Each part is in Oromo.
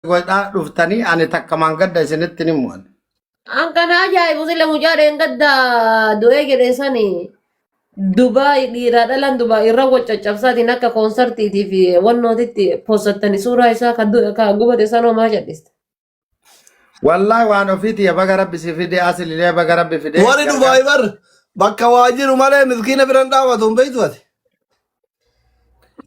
godhaa dhuftanii ani takka mangadda isinitti ni mu'an. Angkana ajaa'ibu sila mucaa dheengadda du'ee jedhe sani Dubai dhiiraa dhalan Dubai irra wal caccabsaatiin akka koonsartiitii fi wannootitti postattanii suuraa isaa kan gubate sanoo maa jedhiste. Wallahi waan ofiiti baga rabbi si fide asililee baga rabbi fide. Warri Dubai bar bakka waa jiru malee miskiina biran dhaabatu hin beektu ati.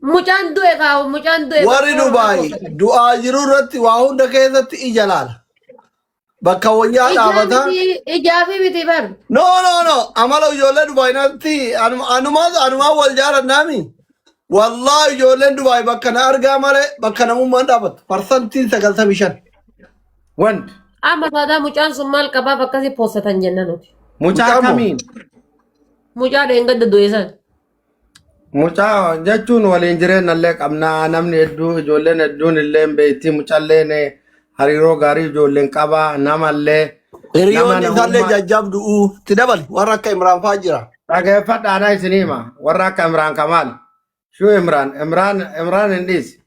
Mucaan du'e kaawu mucaan du'e. Warri Dubai du'aa jiru irratti waa hunda keessatti ija laala. Bakka wayyaa dhaabata. Ijaafi biti bar. No. Amala ijoollee Dubai natti anumaa wal jaalannaami. Wallahi ijoolleen Dubai bakka na argaa malee bakka namummaan dhaabatu. Parsantiin 95. Wanti. Amma faadaa mucaan sun maal qabaaf akkasii postatan jenna nuti. Mucaa kamiin? Mucaa dheengadda du'e san. Mucaa jechuun waliin jireenyallee qabnaa namni hedduu ijoolleen hedduun illee beektii mucaalleen hariiroo gaarii ijoolleen qabaa namallee. Hiriyoonni isaallee jajjabdu itti dabali warra akka Imraan fa'aa jira. Dhageeffadhaadhaa isinii hima warra akka Imraan Kamaal. Shuu Imraan hin dhiisi.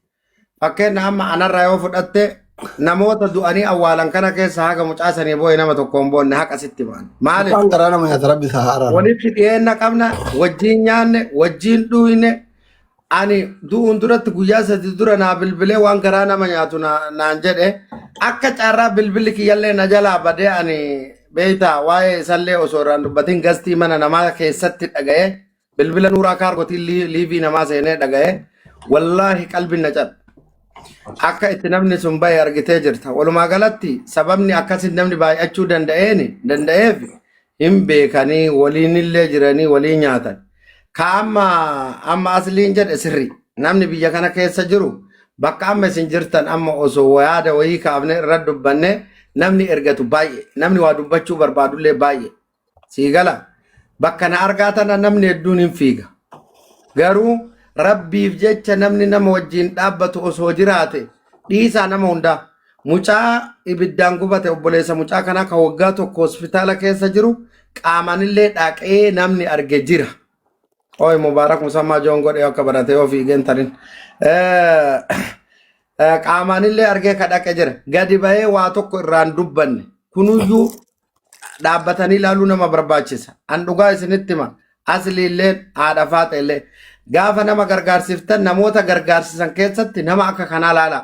Fakkeenya amma anarraa yoo fudhatte namoota du'anii awwaalan kana keessa haga mucaasanii boo'ee nama tokkoon boonne haqa sitti ba'an. Maaliif? Waan garaa nama nyaata rabbi isaa haaraan. Walitti dhiyeenya qabna wajjin nyaanne wajjin dhuyne ani du'uun duratti guyyaa sadi dura naa bilbilee waan garaa nama nyaatu naan jedhe akka caarraa bilbilli kiyyallee na jalaa badee ani beeytaa waa'ee isallee osoo irraan dubbatiin gastii mana namaa keessatti dhaga'e bilbila nuuraa kaargotiin liivii namaa seenee dhaga'e wallaahi qalbiin na cadha. Akka itti namni sun bahe argitee jirta. Walumaa galatti sababni akkasitti namni baay'achuu danda'eef hin beekanii waliinillee jiranii walii nyaatan. Ka amma asliin jedhe sirri namni biyya kana keessa jiru bakka amma isin jirtan amma osoo yaada wayii kaafne irra dubbanne namni ergatu baay'ee namni waa dubbachuu barbaadullee baay'ee sii gala bakka na argaatana namni hedduun hin fiiga garuu rabbiif jecha namni nama wajjin dhaabbatu osoo jiraate dhiisaa nama hundaa mucaa ibiddaan gubate obboleessa mucaa kanaa ka waggaa tokko hospitaala keessa jiru qaamanillee dhaqee namni arge jira. Oi Mubarak Musammaa Joon godhe akka barate yoo fiigeen tarin. Qaamanillee argee ka dhaqe jira. Gadi bahee waa tokko irraan dubbanne. Kunuyyuu dhaabbatanii ilaaluu nama barbaachisa. An dhugaa isinitti hima. Asliillee haadha faaxeellee. Gaafa nama gargaarsiftan namoota gargaarsisan keessatti nama akka kanaa laala.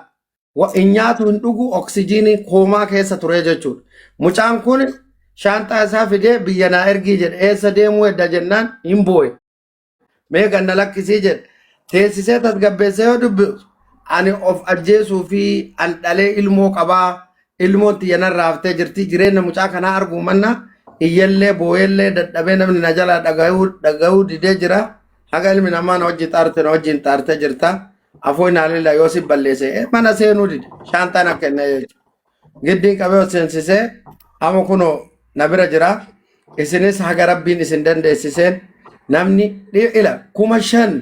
Hin nyaatu hin dhugu oksijiinii koomaa keessa ture jechuudha. Mucaan kun shaantaa isaa fidee biyya naa ergii jedhe eessa deemuu edda jennaan hin booye. Mee ganna lakkisii jedhe teessisee tasgabbeessee yoo dubbisu ani of ajjeesuu fi an dhalee ilmoo qabaa ilmoon xiyyanarraa haftee jirti jireenya mucaa kanaa arguu manna iyyallee booyellee dadhabee namni na jala dhagahuu didee jira haga ilmi namaa na wajjin xaarte jirta afoo inaalilla yoo si balleesse mana seenuu dide shaantaan akka inni jechuudha giddii qabee seensisee amma kunoo na bira jira isinis haga rabbiin isin dandeessiseen namni ila 5,000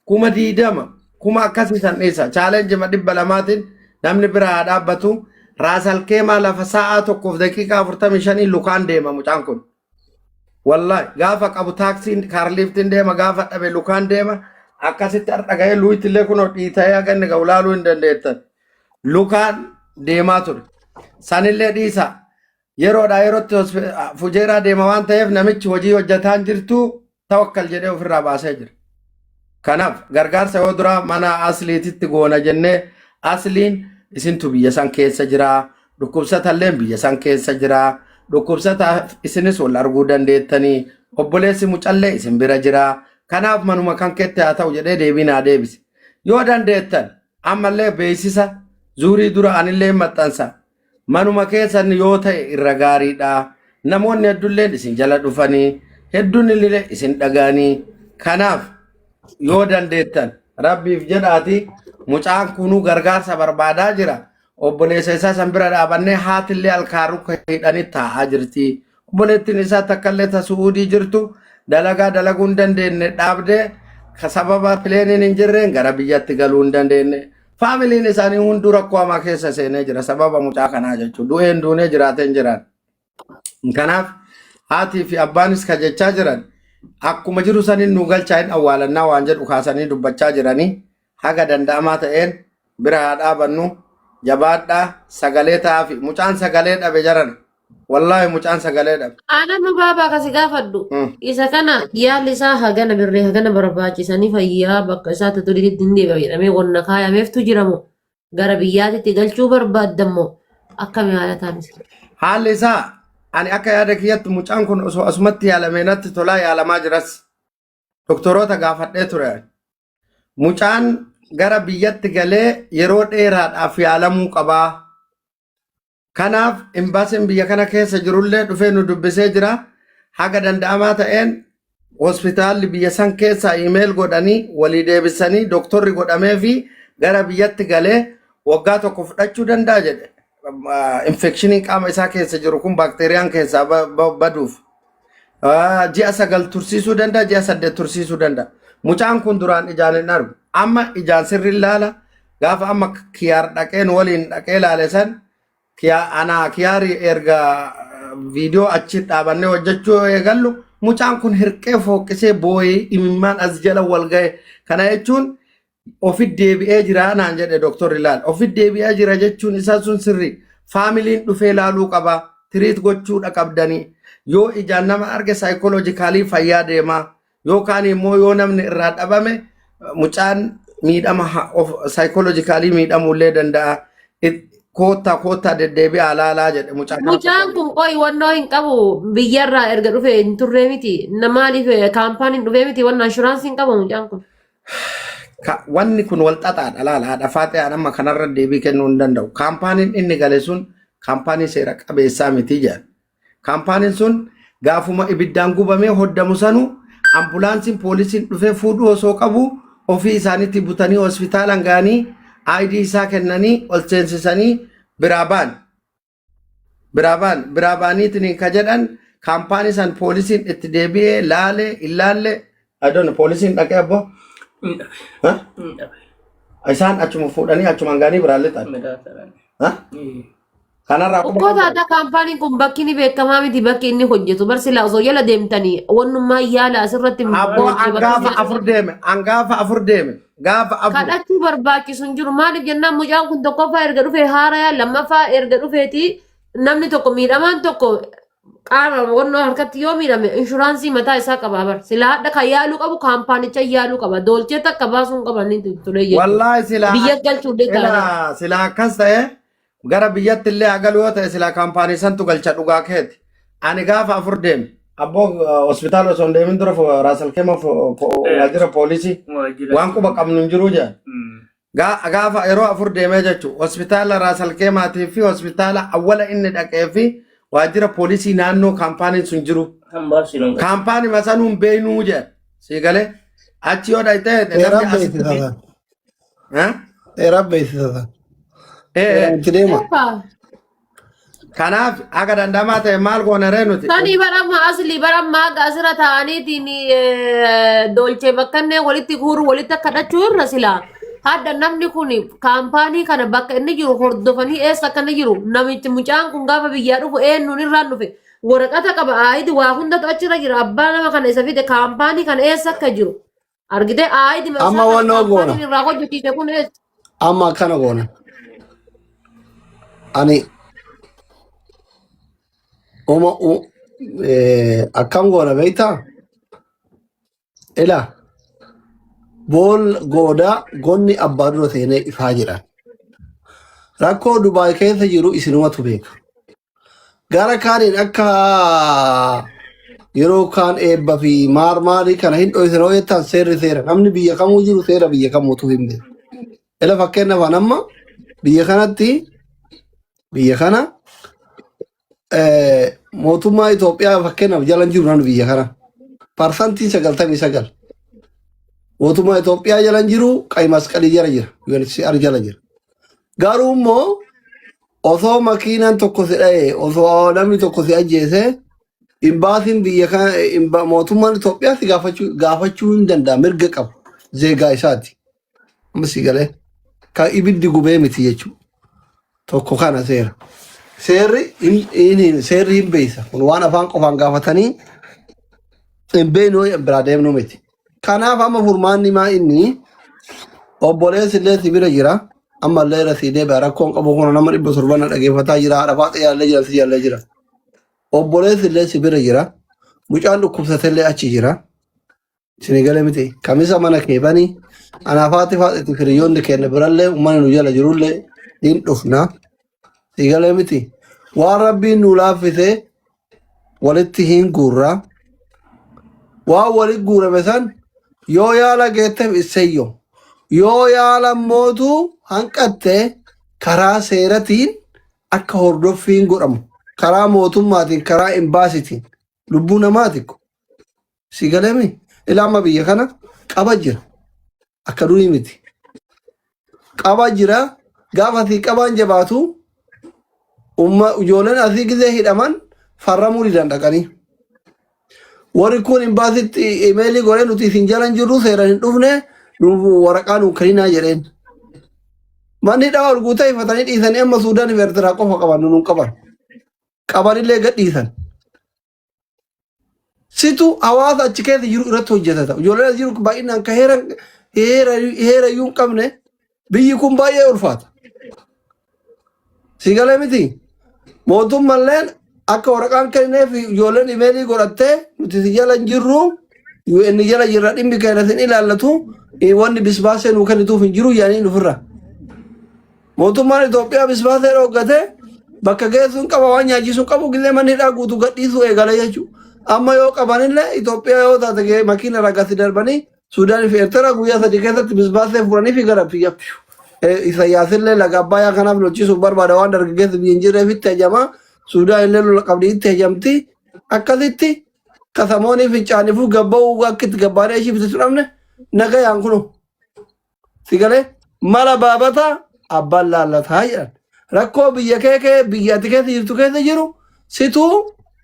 20,000 kuma akkasii san dhiisa chaalenji ma 200 namni bira haa dhaabbatu raasalkeemaa lafa sa'aa tokkoof daqiiqaa 45 lukaan deema mucaan kun wallahi gaafa qabu taaksiin kaarliiftiin deema gaafa dhabe lukaan deema akkasitti dhaga'ee luuyittillee kunoo dhiita'ee haganni ga'u laaluu hin dandeettan lukaan deemaa ture sanillee dhiisa yeroodhaa yerootti fujeeraa deema waan ta'eef namichi hojii hojjetaan jirtu tawakkal jedhee ofirraa baasee jira. Kanaaf gargaarsa yoo dura mana asliititti goona jennee asliin isintu biyya san keessa jira. Dhukkubsatallee biyya san keessa jira. Dhukkubsata isinis wal arguu dandeettanii obboleessi mucallee isin bira jira. Kanaaf manuma kan keetti haa ta'u jedhee deebinaa deebise. Yoo dandeettan ammallee beeksisa zuurii dura anillee maxxansa. Manuma keessan yoo ta'e irra gaariidha. Namoonni hedduulleen isin jala dhufanii hedduun illee isin dhagaanii kanaaf yoo dandeettan rabbiif jedhaati mucaan kunuu gargaarsa barbaadaa jira obboleessa isaa san bira dhaabannee haatillee alkaaruu hidhanii taa'aa jirti obboleettiin isaa takkallee ta suudii jirtu dalagaa dalaguu hin dandeenye dhaabdee sababa pileeniin hin jirreen gara biyyatti galuu hin dandeenye faamiliin isaanii hunduu rakkoo hamaa keessa seenee jira sababa mucaa kanaa jechuudha du'een duunee jiraateen jiran kanaaf haati fi abbaanis ka jechaa jiran akkuma jiru sanin nu galchaa hin awwaalannaa waan jedhu kaasanii dubbachaa jiranii haga danda'amaa ta'een bira haa dhaabannu jabaadha sagalee taafi mucaan sagalee dhabe jaran wallahi mucaan sagalee dhabe. Ana nu baba kasi gaafadhu. Isa kana yaalli isaa hagana birree hagana barbaachisanii fayyaa bakka isaa tutulitti hin deebi'a jedhamee wonna kaayameeftu jiramu gara biyyaatitti galchuu barbaadammoo akkami haala taanis. Haalli isaa ani akka yaada kiyyatti mucaan kun osoo asumatti yaalamee natti tolaa yaalamaa jiras doktoroota gaafadhee ture. Mucaan gara biyyatti galee yeroo dheeraadhaaf yaalamuu qabaa. Kanaaf imbaasiin biyya kana keessa jirullee dhufee nu dubbisee jira. Haga danda'amaa ta'een hospitaalli biyya san keessaa iimeel godhanii walii deebisanii doktorri godhamee fi gara biyyatti galee waggaa tokko fudhachuu danda'a jedhe. Infekshiniin qaama isaa keessa jiru kun baakteeriyaan keessaa baduuf. Ji'a 9 tursiisuu danda'a, ji'a 8 tursiisuu danda'a. Mucaan kun duraan ijaan hin argu. Amma ijaan sirri ilaala. Gaafa amma kiyaar dhaqeen waliin dhaqee ilaale san kiyaari erga viidiyoo achi dhaabannee hojjechuu eegallu mucaan kun hirqee fooqisee booyee imimmaan as jala wal ga'e. Kana jechuun ofit deebi'ee jira naan jedhe doktorri ilaal. Ofit deebi'ee jira jechuun isaa sun sirri. Faamiliin dhufee ilaaluu qaba. Tiriit gochuudha qabdanii. Yoo ijaan nama arge saayikooloojikaalii fayyaa deemaa. Yookaan immoo yoo namni irraa dhabame mucaan miidhama saayikooloojikaalii miidhamuullee danda'a. Koottaa deddeebi'aa laalaa jedhe mucaan. Mucaan kun qo'i wannoo hin qabu biyyarraa erga dhufe hin turree miti. Maaliif kaampaaniin dhufee miti wanna inshuraansii hin qabu mucaan kun. Wanni kun wal xaxaadha laala haadha faatee amma kanarra deebii kennuu hin danda'u. Kaampaaniin inni gale sun kaampaanii seera qabeessaa miti jedha. Kaampaaniin sun gaafuma ibiddaan gubamee hoddamu sanu ambulaansiin poolisiin dhufee fuudhuu osoo qabu ofii isaaniitti butanii hospitaalaan ga'anii ID isaa kennanii ol seensisanii biraa baaniitiin ka jedhan kaampaanii san poolisiin itti deebi'ee laalee ilaalle adoon poolisiin dhaqee abbo isaan achuma fuudhanii achumaan ga'anii biraallee ta'an. Kanarraa Ukkota kaampaaniin kun bakki inni beekamaa miti bakki inni hojjetu barsiilaa osoo jala deemtanii wannummaa yaala asirratti gaafa afur deeme kadhachuu barbaachisu hin jiru maaliif jennaan mucaan kun tokkoffaa erga dhufee haara lammaffaa erga dhufeeti namni tokko miidhamaan tokko qaama wannoo harkatti yoo miidhame inshuraansii mataa isaa qaba bar silaa hadha kan yaaluu qabu kaampaanicha yaaluu qaba doolchee takka baasuun qaban ni tulee biyya galchuu silaa akkas ta'e gara biyyatti illee agalu yoo ta'e silaa kaampaanii santu galcha dhugaa keeti. Ani gaafa afur deeme abboo hospitaala osoo hin deemin dura raasalkeema waajjira poolisii waan quba qabnu hin jiru jedhan. Gaafa yeroo afur deemee jechuun hospitaala raasalkeemaatii fi hospitaala awwala inni dhaqee fi waajjira poolisii naannoo kaampaaniin sun jiru. Kaampaanii masanuu hin beeynuu jedhan. Sii galee achi yoo dhaqee Rabbeessisa. Kanaaf akka dandamaa ta'e maal goona ree nuti. Sanii baramma asli baramma akka asirra ta'aniitiin doolchee bakkannee walitti guuru walitti kadhachuu irra silaa. Hadda namni kun kaampaanii kana bakka inni jiru hordofanii eessa akka inni jiru namichi mucaan kun gaafa biyyaa dhufu eenyuun irraan dhufe waraqata qaba aayidi waa hundatu achirra jira abbaa nama kana isa fide kaampaanii kana eessa akka jiru argite aayidi amma wannoo goona irraa hojjechiise kun eessa. Amma akkana goona. Ani akkam goona beektaa? Ilaa bool goodaa gonni abbaa dura seenee ifaa jiran. Rakkoo Dubaay keessa jiru isinumatu beeka. Gara kaaniin akka yeroo kaan eebba fi maalii kana hin dho'isan yoo jettan seerri seera. Namni biyya kamuu jiru seera biyya kamuutu hin beeku. Ila fakkeenyaaf amma biyya kanatti biyya kana mootummaa Itoophiyaa fakkeenyaaf jalan jiru namni biyya kana parsantiin 99 mootummaa Itoophiyaa jalan jiru qayi masqalii jala jira UNHCR jala jira. Garuu immoo osoo makiinaan tokko si dha'e osoo namni tokko si ajjeese imbaasiin biyya kana mootummaan Itoophiyaa si gaafachuu hin danda'a mirga qabu zeegaa isaati. Amma si galee kan ibiddi gubee miti jechuudha. Tokko kana seera. Seerri hin beeysa. Kun waan afaan qofaan gaafatanii hin beeynuu biraa deemnu miti. Kanaaf amma furmaanni maa inni obboleessi illee si bira jira. amma illee rasiidee baa rakkoon qabu kun nama 700 dhageeffataa jira haadha faata yaallee jira si yaallee jira obboleessi illee si bira jira mucaan dhukkubsate illee achi jira sini galee miti kamisa mana kee banii anaafaati faati firiyoonni kenna birallee uummanni nu jala jirullee hin dhufna si galee miti waan rabbiin nu laaffise walitti hin guurra waan walit guurame san yoo yaala geetteef isseeyyo yoo yaala mootu hanqatte karaa seeratiin akka hordoffiin godhamu karaa mootummaatiin karaa imbaasitiin lubbuu namaatikko si galeemi ilaama biyya kana qaba jira akka durii miti qaba jira gaafatii qabaan jabaatu ijoolleen asii gizee hidhaman farramuu ni dandaqanii warri kun imbaasitti imeelii godhee nuti isin jalan jirru seeran hin dhufne waraqaa nu kenninaa jedheen manni dhaa ol guutaa ifatanii dhiisanii amma Suudaan fi Eertiraa qofa qaban nuun qaban qabanillee gad dhiisan situ hawaasa achi keessa jiru irratti hojjetata ijoolleen jiru baay'inaan ka heera iyyuu hin qabne biyyi kun baay'ee ulfaata si galee miti mootummalleen akka waraqaan kenneef ijoolleen imeelii godhattee nuti si jala hin jirru UN jala jirra dhimmi keenya sin ilaallatu wanni bisbaasee nuu kennituuf hin jiru yaanii dhufirra mootummaan Itoophiyaa bisbaasee dhoggate bakka geessuun qaba waan nyaachisuun qabu gizee mannidhaa guutuu gadhiisuu eegale jechuudha. Amma yoo qabanillee Itoophiyaa yoo taate makiina ragasi darbanii Suudaan fi Eertiraa guyyaa sadii keessatti bisbaasee furanii fi gara biyya Isayaasillee laga Abbayyaa kanaaf lolchiisuuf barbaada waan dargaggeessi biyya hin jirreef itti hajamaa Suudaan illee lola qabdii itti hajamti akkasitti kasamoonii fincaaniifuu gabba'uu akka itti gabbaadhee ishii bitu dhabne nagayaan kunu si galee mala baabataa abbaan laallataa jedhan rakkoo biyya kee biyya ati keessa jirtu keessa jiru situu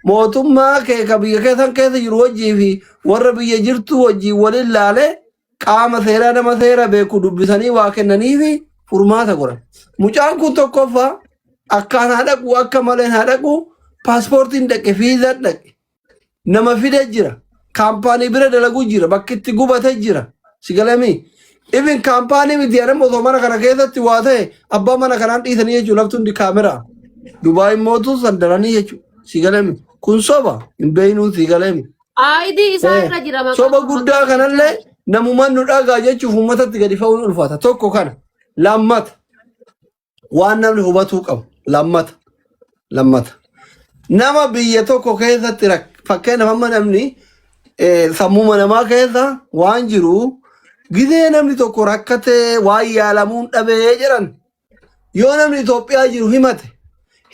mootummaa kee ka biyya keessan keessa jiru wajjii fi warra biyya jirtu wajjii waliin laale qaama seeraa nama seera beeku dubbisanii waa kennanii fi furmaata godhan mucaan kun tokkoffaa akkaan haa dhaqu akka maleen haa dhaqu paaspoortiin dhaqe fiizaan dhaqe nama fidee jira kaampaanii bira dalaguu jira bakki itti gubatee jira si galamii ibin kaampaanii miti jedhamu osoo mana kana keessatti waa ta'e abbaa mana kanaan dhiisanii jechuudha laftuun di kaameraa Dubaay mootuu sandaranii jechuudha si galamii kun soba hin beeynuu si galamii. Aayidii isaa irra jira maqaa soba guddaa kanallee namumaan nu dhagaa jechuuf uummatatti gadi fa'uun ulfaata tokko kana lammata waan namni hubatuu qabu lammata nama biyya tokko keessatti fakkeenyaaf amma namni sammuma namaa keessa waan jiru gizee namni tokko rakkatee waan yaalamuun dhabee jedhan yoo namni Itoophiyaa jiru himate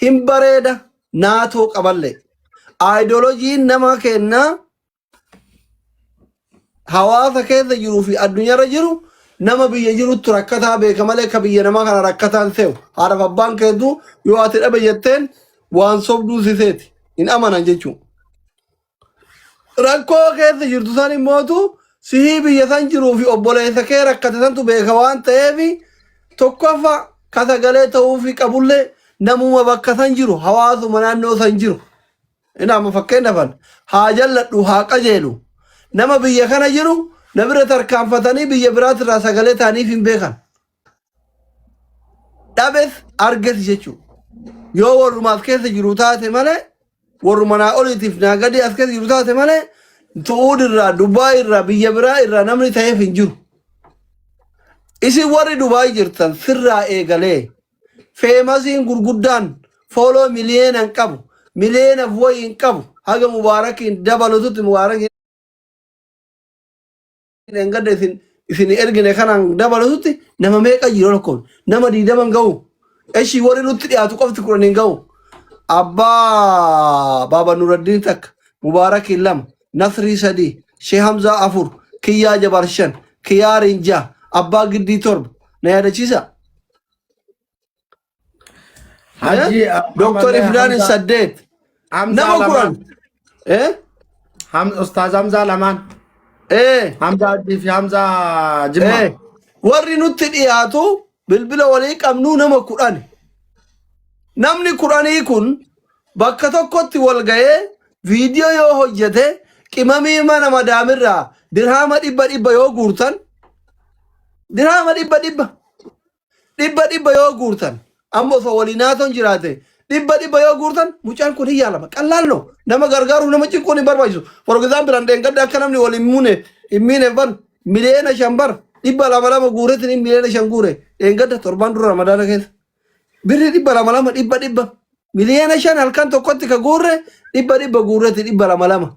hin bareeda naatoo qaballee aayidooloojiin nama kennaa hawaasa keessa jiruu fi addunyaarra jiru nama biyya jirutti rakkataa beeka malee ka biyya namaa kana rakkataan se'u haadhaaf abbaan keetu yoo ati dhabe jetteen waan sobduu siseeti hin amanan jechuudha. Rakkoo keessa jirtu san immootu sihii biyya san jiruu fi obboleessa kee rakkate santu beeka waan ta'eef tokkoffa ka sagalee ta'uu fi qabullee namuma bakka san jiru hawaasuma naannoo san jiru. Inni fakkeenyaaf haa jalladhu haa qajeelu nama biyya kana jiru nabira tarkaanfatanii biyya biraatirraa sagalee ta'aniif hin beekan. Dhabes arges jechuudha. Yoo warrumaaf keessa jiru taate malee warruma naa oliitiif naa gadi as keessa jiru taate malee Suud irraa Dubaay irraa biyya biraa irraa namni ta'eef hin jiru. Isin warri Dubaay jirtan sirraa eegalee feemasiin gurguddaan fooloo miliyeenan qabu miliyeenaf wayii hin qabu haga mubaarakiin dabalututti mubaarakiin engadda isin ergine kanaan dabalututti nama meeqa jiru tokkoon nama 20 ga'u eshi warri nutti dhiyaatu qofti 10 ga'u abbaa baaba Nuraddiin takka mubaarakiin 2 Nasrii 3 Sheikh Hamza 4 Kiyyaa Jabar 5 Kiyyaa Rinjaa abbaa Giddii 7 na yaadachiisa Dr. Ifraan 8 nama Quran Ustaz Hamza Lamaan Hamza Addi fi Hamza Jimma warri nutti dhiyaatu bilbila walii qabnuu nama 10 namni 10 kun bakka tokkotti wal ga'ee viidiyoo yoo hojjete qimamii mana madaamirraa dirhama 100 yoo guurtan dirhama 100 dhibba yoo guurtan ammoo osoo waliinaatoon jiraate dhibba yoo guurtan mucaan kun hin yaalama qallaallo nama gargaaruuf nama cinquun hin barbaachisu for example an dheengadda akka namni wal hin miine bar miliyoona 5 bar 200 guuretin miliyoona 5 guure dheengadda 7 dura ramadaana keessa birri 200 dhibba miliyoona 5 halkan tokkotti ka guurre dhibba guuretin 200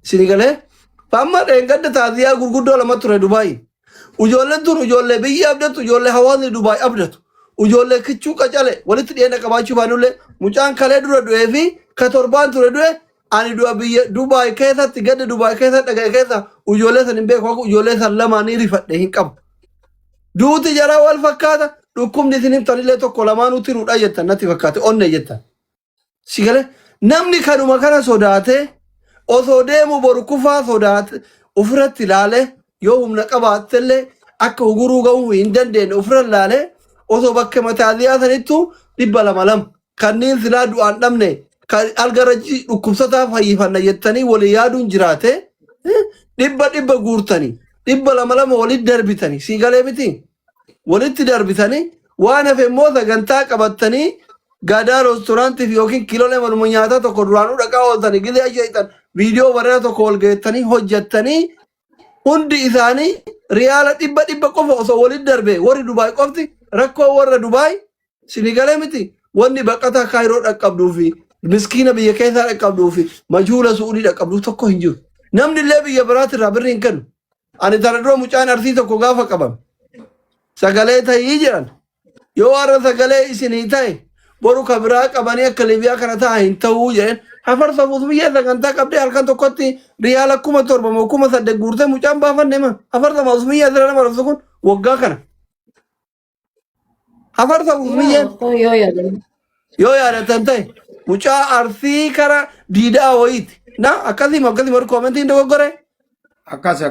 sinigalee famma dheengadda taasiyaa gurguddoo lama ture Dubai ujoolleen tun ujoollee biyya abdatu ujoollee hawaasni Dubai abdatu ujoollee kichuu qacale walitti dhiyeenya qabaachuu baanullee mucaan kalee dura du'ee fi ka 7 ture du'e ani du'a biyya Dubai keessatti gadda Dubai keessatti dhagaye keessa ujoollee san hin beeku ujoollee san lamaanii rifadhe hin qabu duuti jara wal fakkaata dhukkubni isin himtanillee tokko lamaanuu tiruudha jettan natti fakkaate onne jettan sigale namni kanuma kana sodaate osoo deemu boru kufaa sodaate ofirratti ilaale yoo humna qabaattellee akka uguruu ga'uu hin dandeenye ofirra ilaale osoo bakka mataaliyaa sanittu 200 kanneen silaa du'aan dhabne algarajii dhukkubsataa fayyifanna jettanii walii yaaduun jiraate dhibba guurtanii 200 walitti darbitanii siigalee miti walitti darbitanii waan hafe immoo sagantaa qabattanii gadaa restoraantiif yookiin kiiloolee maluma nyaataa tokko duraanuu dhaqaa ooltanii gizee asheetan viidiyoo bareedaa tokko wal geettanii hojjettanii hundi isaanii riyaala dhibba qofa osoo walitti darbe warri Dubaay qofti rakkoo warra Dubaay sinigalee miti wanni baqataa Kaayiroo dhaqqabduu fi miskiina biyya keessaa dhaqqabduu fi majuula Suudii dhaqqabduu tokko hin jiru namni illee biyya biraatirraa birri hin kennu ani tana dura mucaan arsii tokko gaafa qabame sagalee ta'ii jiran yoo warra sagalee isinii ta'e boru ka biraa qabanii akka Libiyaa kana ta'a hin ta'uu jedhan hafarsafuus biyya sagantaa qabdee halkan tokkotti riyaala 7,000 8,000 guurtee mucaan baafanne ma hafarsafuus biyya sira nama rabsu kun waggaa kana hafarsafuus biyya yoo yaadatan ta'e mucaa arsii kara diidaa wayiiti na akkasii warri koomentiin dogoggore akkas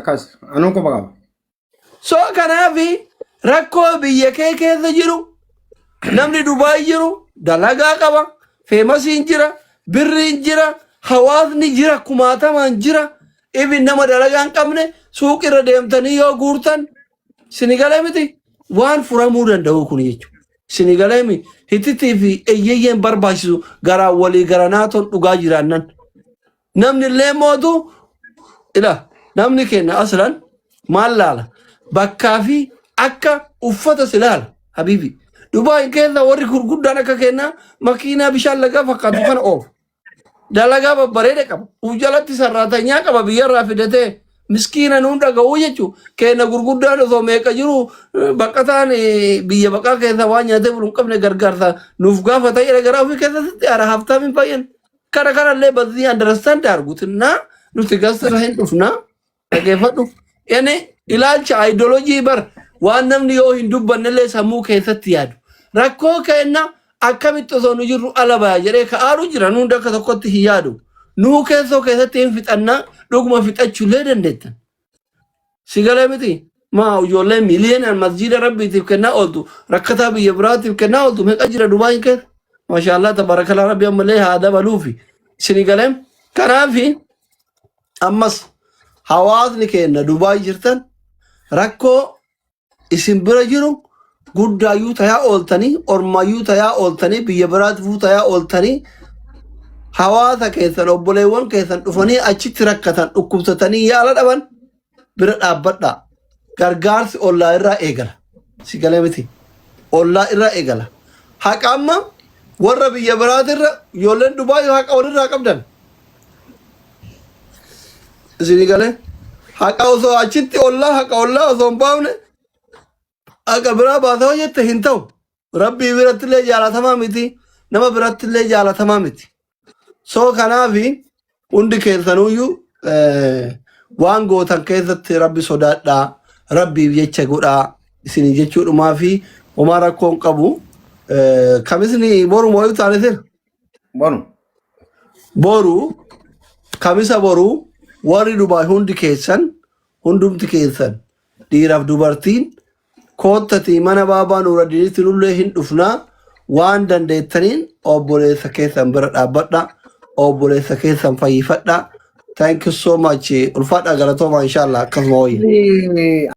anuun qofa qaba soo kanaafi rakkoo biyya kee keessa jiru namni Dubaay jiru dalagaa qaba feemasiin jira birriin jira hawaasni jira kumaatamaan jira ibi nama dalagaa hin qabne suuqirra deemtanii yoo guurtan sinigalee miti waan furamuu danda'u kun jechuudha sinigalee mi hititii fi eyyeyyeen barbaachisu garaa walii garanaatoon dhugaa jiraannan namni illee mootu ila namni kenna aslan maal laala bakkaa fi akka uffata silaala habibi Dubaay keessa warri gurguddaan akka kenna makiinaa bishaan lagaa fakkaatu kana oofu dalagaa babbareede qaba ujalatti sarraatanyaa qaba biyyarraa fidatee miskiina nuun dhaga'uu jechuu kenna gurguddaan osoo meeqa jiru baqataan biyya baqaa keessa waan nyaatee bulu hin qabne gargaarsa nuuf gaafa ta'e garaa ofii keessatti ara haftaa min fayyan kanallee bazii understand arguutinna nuti gasira hin dhufna dhageeffadhu yani ilaalcha ideolojii bar waan namni yoo hin dubbannellee sammuu keessatti yaadu rakkoo kenna akkamitti osoo nu jirru alabaa jedhee ka'aaru jira nuun akka tokkotti hin yaadu nuu keessatti hin fixannaa dhuguma fixachuullee dandeettan sigalee miti maa ijoollee miliyoonaan masjiida rabbiitiif kennaa ooltu rakkataa biyya biraatiif kennaa ooltu meeqa jira Dubaay keessa maashaallah tabarakallah rabbi ammallee haa dabaluufi sinigalee kanaafi ammas hawaasni kenna Dubaay jirtan rakkoo isin bira jiru guddaayyuu tayaa ooltanii ormaayyuu tayaa ooltanii biyya biraatiifuu tayaa ooltanii hawaasa keessan obboleewwan keessan dhufanii achitti rakkatan dhukkubsatanii yaala dhaban bira dhaabbadhaa gargaarsi ollaa irraa eegala sigalee miti ollaa irraa eegala haqa amma warra biyya biraatirra ijoolleen Dubaay haqa walirraa qabdan sinigalee haqa osoo achitti ollaa haqa ollaa osoo hin baafne akka biraa baasoo jette hin ta'u rabbii birattillee jaalatamaa miti nama birattillee jaalatamaa miti soo kanaafi hundi keessanuyyuu waan gootan keessatti rabbi sodaadhaa rabbiif jecha godhaa isinii jechuudhumaa fi homaa rakkoon qabu kamisni boru moo'uu taanitir boru kamisa boru warri Dubaay hundumti keessan dhiiraaf dubartiin koottati mana baabaa nuuradiinitti nullee hin dhufnaa waan dandeettaniin obboleessa keessan bira dhaabbadha obboleessa keessan fayyifadha thank you so much ulfaadha galatooma inshallah akkasuma wayya